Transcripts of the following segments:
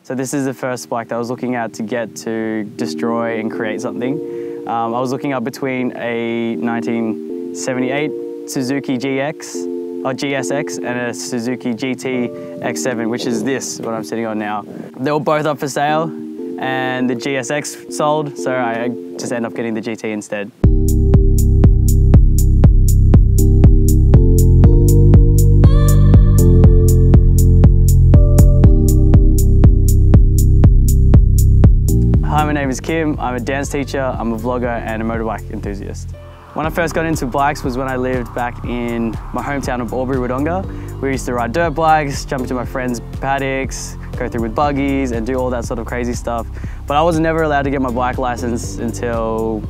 So this is the first bike that I was looking at to get to destroy and create something. I was looking up between a 1978 Suzuki GSX and a Suzuki GTX7, which is this, what I'm sitting on now. They were both up for sale and the GSX sold, so I just ended up getting the GT instead. Hi, my name is Kim. I'm a dance teacher, I'm a vlogger and a motorbike enthusiast. When I first got into bikes was when I lived back in my hometown of Albury-Wodonga. We used to ride dirt bikes, jump into my friends' paddocks, go through with buggies and do all that sort of crazy stuff. But I was never allowed to get my bike license until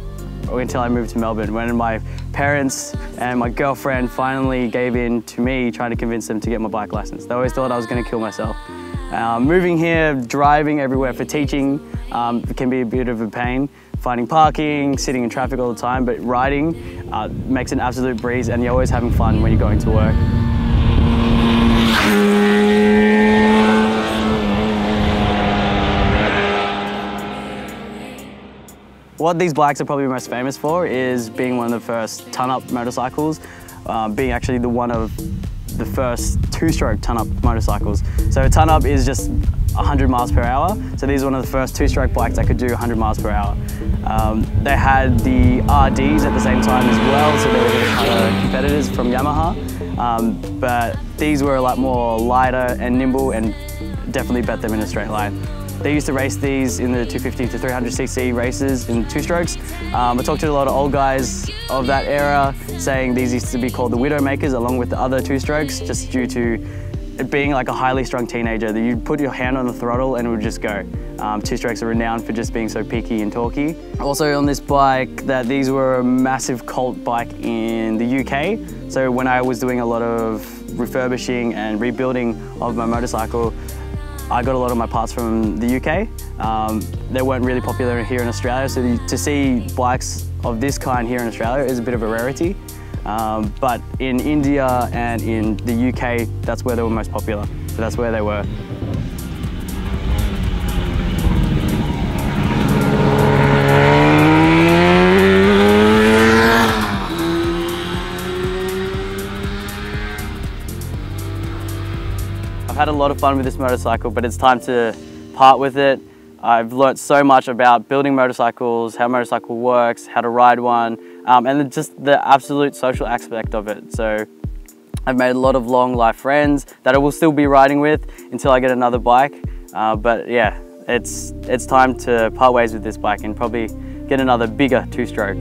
I moved to Melbourne, when my parents and my girlfriend finally gave in to me trying to convince them to get my bike license. They always thought I was going to kill myself. Moving here, driving everywhere for teaching can be a bit of a pain. Finding parking, sitting in traffic all the time, but riding makes an absolute breeze and you're always having fun when you're going to work. What these bikes are probably most famous for is being one of the first ton-up motorcycles, being actually one of the first two-stroke ton-up motorcycles. So a ton-up is just 100 miles per hour. So these are one of the first two-stroke bikes that could do 100 miles per hour. They had the RDs at the same time as well, so they were the competitors from Yamaha. But these were a lot more lighter and nimble and definitely bet them in a straight line. They used to race these in the 250 to 300cc races in two strokes. I talked to a lot of old guys of that era saying these used to be called the Widowmakers along with the other two strokes, just due to it being like a highly strung teenager, that you'd put your hand on the throttle and it would just go. Two strokes are renowned for just being so peaky and torquey. Also on this bike, that these were a massive cult bike in the UK. So when I was doing a lot of refurbishing and rebuilding of my motorcycle, I got a lot of my parts from the UK. They weren't really popular here in Australia, so to see bikes of this kind here in Australia is a bit of a rarity. But in India and in the UK, that's where they were most popular. So that's where they were. I've had a lot of fun with this motorcycle, but it's time to part with it. I've learnt so much about building motorcycles, how a motorcycle works, how to ride one, and just the absolute social aspect of it. So I've made a lot of long life friends that I will still be riding with until I get another bike. But yeah, it's time to part ways with this bike and probably get another bigger two-stroke.